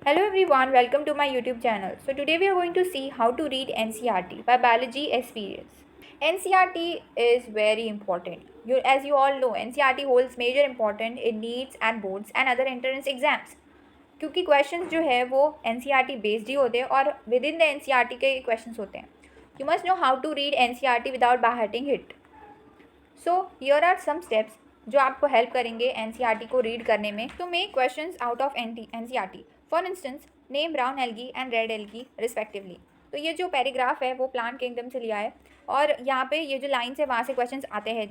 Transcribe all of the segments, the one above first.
Hello everyone, welcome to my YouTube channel. So today we are going to see how to read NCERT by Biology Experience. NCERT is very important. As you all know, NCERT holds major importance in NEETs and boards and other entrance exams. क्योंकि questions जो है वो NCERT based ही होते हैं और with in the NCERT के questions होते हैं. You must know how to read NCERT without by hearting it. So here are some steps जो आपको हेल्प करेंगे एनसीईआरटी को रीड करने में to make questions out of NCERT. For instance, name brown algae and red algae respectively. तो ये जो paragraph है वो प्लांट किंगडम से लिया है और यहाँ पे ये जो लाइन्स है वहाँ से क्वेश्चंस आते हैं.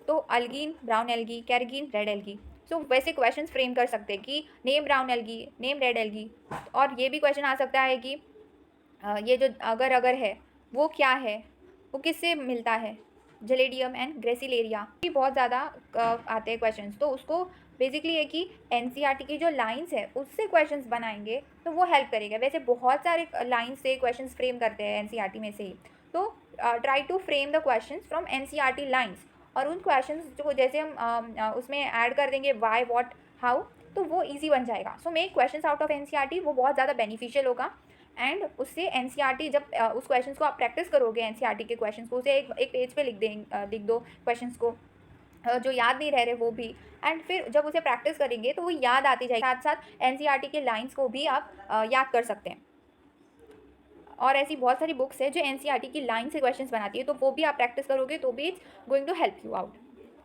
तो अल्गीन, ब्राउन एल्गी, कैरगीन, रेड एल्गी. सो वैसे क्वेश्चंस फ्रेम कर सकते हैं कि name brown algae, name red algae. और ये भी क्वेश्चन आ सकता है कि ये जो अगर अगर है वो क्या है, वो किससे मिलता है. जेलेडियम एंड ग्रेसिलेरिया भी बहुत ज़्यादा आते हैं क्वेश्चंस. तो उसको बेसिकली है कि एनसीईआरटी की जो लाइंस है उससे क्वेश्चंस बनाएंगे तो वो हेल्प करेगा. वैसे बहुत सारे लाइंस से क्वेश्चंस फ्रेम करते हैं एनसीईआरटी में से ही. तो try to frame the questions from NCERT lines. और उन क्वेश्चंस जो जैसे हम उसमें ऐड कर देंगे वाई, व्हाट, हाउ, तो वो ईजी बन जाएगा. So make questions out of NCERT, वो बहुत ज़्यादा बेनिफिशियल होगा. एंड उससे एनसीईआरटी जब उस क्वेश्चंस को आप प्रैक्टिस करोगे एनसीईआरटी के क्वेश्चंस को, उसे एक पेज पे लिख दो क्वेश्चंस को जो याद नहीं रह रहे वो भी. एंड फिर जब उसे प्रैक्टिस करेंगे तो वो याद आती जाएगी. साथ साथ एनसीईआरटी के लाइंस को भी आप याद कर सकते हैं. और ऐसी बहुत सारी बुक्स है जो एनसीईआरटी की लाइन से क्वेश्चंस बनाती है, तो वो भी आप प्रैक्टिस करोगे तो भी it's going to help you out.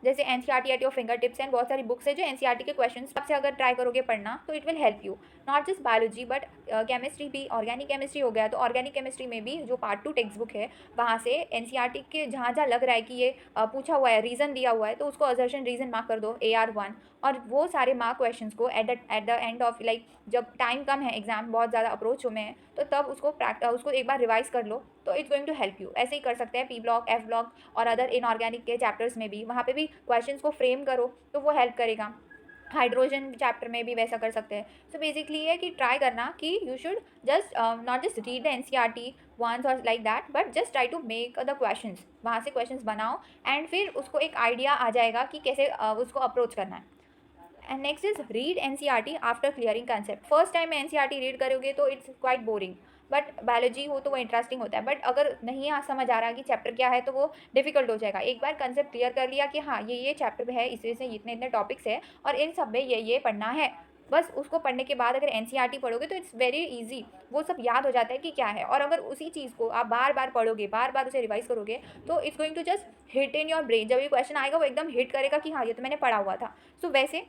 जैसे NCERT at your fingertips एंड बहुत सारी बुक्स है जो एनसीईआरटी के क्वेश्चंस आपसे अगर ट्राई करोगे पढ़ना तो it will help you. Not just biology but chemistry भी. ऑर्गेनिक केमिस्ट्री हो गया तो ऑर्गेनिक केमिस्ट्री में भी जो पार्ट 2 टेक्स्ट बुक है वहाँ से एनसीईआरटी के जहाँ जहाँ लग रहा है कि ये पूछा हुआ है, रीज़न दिया हुआ है, तो उसको असर्शन रीज़न मार्क कर दो AR1. और वो सारे मार्क क्वेश्चन को at the end of like जब टाइम कम है, एग्जाम बहुत ज़्यादा अप्रोच में है, तो तब उसको एक बार रिवाइज कर लो तो it's going to help you. ऐसे ही कर सकते हैं पी ब्लॉक, एफ ब्लॉक और अदर इनऑर्गेनिक के चैप्टर्स में भी. वहाँ पे भी क्वेश्चंस को फ्रेम करो तो वो हेल्प करेगा. हाइड्रोजन चैप्टर में भी वैसा कर सकते हैं. सो बेसिकली ये कि ट्राई करना कि you should just not just read the NCERT once और like that, but just try to make the questions. वहाँ से क्वेश्चंस बनाओ एंड फिर उसको एक आइडिया आ जाएगा कि कैसे उसको अप्रोच करना है. And next is read NCERT after clearing concept. First time में एनसीईआरटी रीड करोगे तो it's quite boring. But biology हो तो वो इंटरेस्टिंग होता है. बट अगर नहीं समझ आ रहा कि चैप्टर क्या है तो वो डिफिकल्ट हो जाएगा. एक बार कंसेप्ट क्लियर कर लिया कि हाँ ये चैप्टर है, इसमें से इतने इतने टॉपिक्स है और इन सब में ये पढ़ना है, बस उसको पढ़ने के बाद अगर एनसीईआरटी पढ़ोगे तो इट्स वेरी इजी. वो सब याद हो जाता है कि क्या है. और अगर उसी चीज़ को आप बार बार पढ़ोगे, बार बार उसे रिवाइज करोगे तो it's going to just hit in your brain. जब ये क्वेश्चन आएगा वो एकदम हिट करेगा कि हाँ ये तो मैंने पढ़ा हुआ था. सो वैसे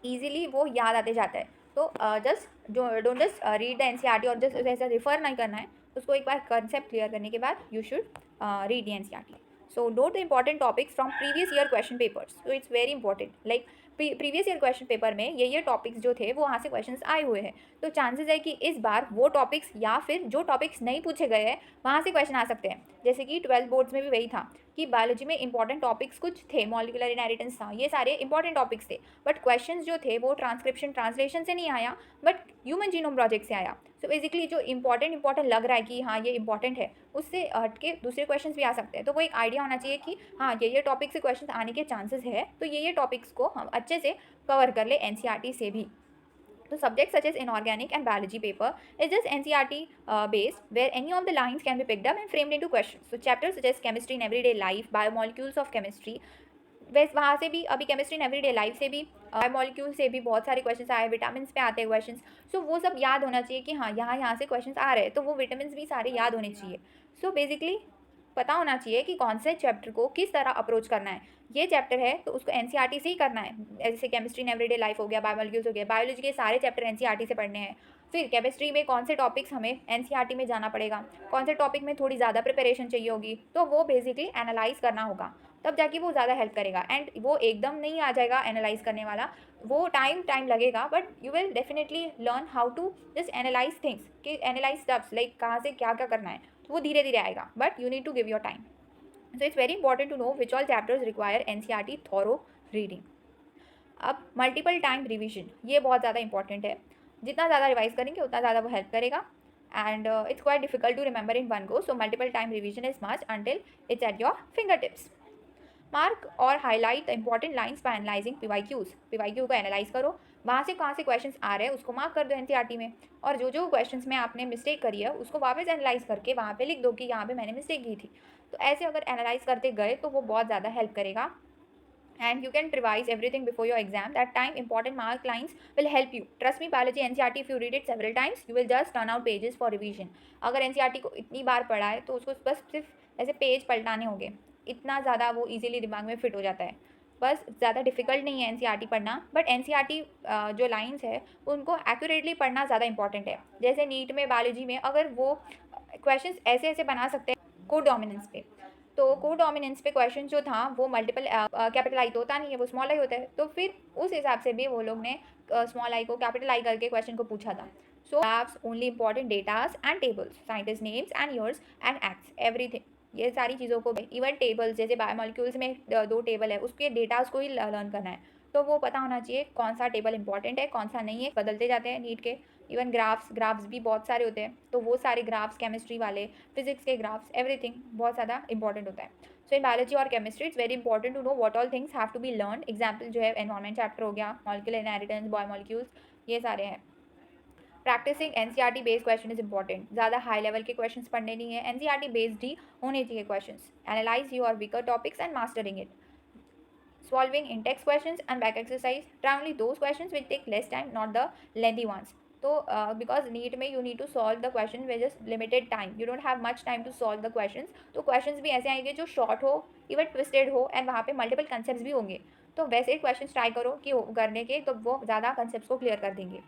ईजिली वो याद आते जाता है. तो just don't just read the NCERT और जस्ट ऐसा रिफ़र नहीं करना है. उसको एक बार कंसेप्ट क्लियर करने के बाद you should read the NCERT. So note the important topics from previous year question papers. So it's very important. Like previous year question paper में ये टॉपिक्स जो थे वो वहाँ से क्वेश्चंस आए हुए हैं. तो चांसेस है कि इस बार वो टॉपिक्स या फिर जो टॉपिक्स नहीं पूछे गए हैं वहाँ से क्वेश्चन आ सकते हैं. जैसे कि 12th बोर्ड्स में भी वही था कि बायोलॉजी में इंपॉर्टेंट टॉपिक्स कुछ थे, मॉलिक्यूलर इनहेरिटेंस था, ये सारे इंपॉर्टेंट टॉपिक्स थे. बट क्वेश्चंस जो थे वो ट्रांसक्रिप्शन ट्रांसलेशन से नहीं आया बट ह्यूमन जीनोम प्रोजेक्ट से आया. सो बेसिकली जो इंपॉर्टेंट लग रहा है कि हाँ ये इंपॉर्टेंट है, उससे हट के दूसरे क्वेश्चंस भी आ सकते हैं. तो वो एक आइडिया होना चाहिए कि हाँ ये टॉपिक से क्वेश्चन आने के चांसेस है, तो ये टॉपिक्स को हम अच्छे से कवर कर ले एनसीईआरटी से भी. So subjects such as inorganic and biology paper is just NCERT based, where any of the lines can be picked up and framed into questions. So chapters such as chemistry in everyday life, biomolecules of chemistry, वैसे वहाँ से भी अभी chemistry in everyday life से भी, biomolecule से भी बहुत सारे क्वेश्चंस आए, विटामिन पे आते हैं क्वेश्चंस. सो वो सब याद होना चाहिए कि हाँ यहाँ से क्वेश्चंस आ रहे हैं, तो वो विटामिन भी सारे याद होने चाहिए. सो बेसिकली पता होना चाहिए कि कौन से चैप्टर को किस तरह अप्रोच करना है. ये चैप्टर है तो उसको एनसीईआरटी से ही करना है. जैसे केमिस्ट्री इन एवरीडे लाइफ हो गया, बायोमोलिक्यूल्स हो गया, बायोलॉजी के सारे चैप्टर एनसीईआरटी से पढ़ने हैं. फिर केमिस्ट्री में कौन से टॉपिक्स हमें एनसीईआरटी में जाना पड़ेगा, कौन से टॉपिक में थोड़ी ज़्यादा प्रिपरेशन चाहिए होगी, तो वो बेसिकली एनालाइज करना होगा. तब जाके वो ज़्यादा हेल्प करेगा. एंड वो एकदम नहीं आ जाएगा एनालाइज करने वाला, वो टाइम लगेगा. But you will definitely learn how to just analyse things, कि एनालाइज स्टेप्स लाइक कहाँ से क्या करना है. तो वो धीरे धीरे आएगा, but you need to give your time. So it's very important to know which all chapters require NCERT thorough reading. अब मल्टीपल टाइम रिविजन, ये बहुत ज़्यादा इंपॉर्टेंट है. जितना ज़्यादा रिवाइज करेंगे उतना ज़्यादा वो हेल्प करेगा. And it's quite difficult to remember in one go. So multiple time revision is must until it's at your fingertips. Mark और highlight the important lines by analysing PYQs. PYQ को analyse करो, वहाँ से कहाँ से questions आ रहे हैं उसको मार्क कर दो एनसीईआरटी में, और जो जो क्वेश्चंस में आपने मिस्टेक करी है उसको वापस एनालाइज करके वहाँ पे लिख दो कि यहाँ पे मैंने मिस्टेक की थी। तो ऐसे अगर एनालाइज करते गए तो वो बहुत ज़्यादा हेल्प करेगा। And you can revise everything before your exam. That time important mark lines will help you. Trust me, biology NCERT, if you read it several times you will just turn out pages for revision. अगर NCERT को इतनी बार पढ़ा है तो उसको बस सिर्फ ऐसे पेज पलटाने होंगे, इतना ज़्यादा वो इजीली दिमाग में फिट हो जाता है। बस ज़्यादा डिफिकल्ट नहीं है एनसीईआरटी पढ़ना, बट एनसीईआरटी जो लाइंस है उनको एक्यूरेटली पढ़ना ज़्यादा इंपॉर्टेंट है। जैसे नीट में बायोलॉजी में अगर वो क्वेश्चंस ऐसे ऐसे बना सकते हैं को डोमिनेंस पे, तो को डोमिनेंस पे क्वेश्चन जो था वो मल्टीपल कैपिटल आई तो होता नहीं है, वो स्मॉल आई होता है, तो फिर उस हिसाब से भी वो लोग ने स्मॉल आई को कैपिटल आई करके क्वेश्चन को पूछा था। So graphs only important datas and tables, scientist names and years and acts everything, ये सारी चीज़ों को इवन टेबल्स जैसे बायोमोलिक्यूल्स में 2 टेबल है उसके डेटास को ही लर्न करना है, तो वो पता होना चाहिए कौन सा टेबल इंपॉर्टेंट है कौन सा नहीं है, बदलते जाते हैं नीट के। इवन ग्राफ्स भी बहुत सारे होते हैं, तो वो सारे ग्राफ्स केमिस्ट्री वाले, फिजिक्स के ग्राफ्स, एवरीथिंग बहुत ज़्यादा इंपॉर्टेंट होता है। सो इन बायोलॉजी और chemistry it's very important to know what all things have to be learn. Example जो है एनवायरमेंट चैप्टर हो गया, मॉलिक्यूलर इनहेरिटेंस, बायोमोलिक्यूल्स, ये सारे हैं। Practising NCERT based question is important, ज़्यादा हाई लेवल के क्वेश्चन पढ़ने नहीं है, एनसीईआरटी बेस्ड ही होने चाहिए question. Analyse your weaker topics and mastering it, solving in-text questions and back exercise. Try only those questions which take less time, not the lengthy ones. So because NEET में you need to solve the question with just limited time, you don't have much time to solve the questions, तो questions भी ऐसे आएंगे जो short हो, even twisted हो, and वहाँ पे multiple concepts भी होंगे, तो वैसे questions try करो कि करने के, तो वो ज़्यादा concepts को clear कर देंगे।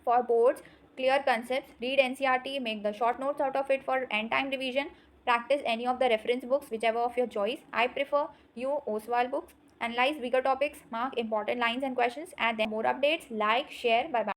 For boards, clear concepts, read NCERT, make the short notes out of it for end time revision. Practice any of the reference books, whichever of your choice. I prefer you Oswald books. Analyze bigger topics, mark important lines and questions, and then more updates. Like, share. Bye bye.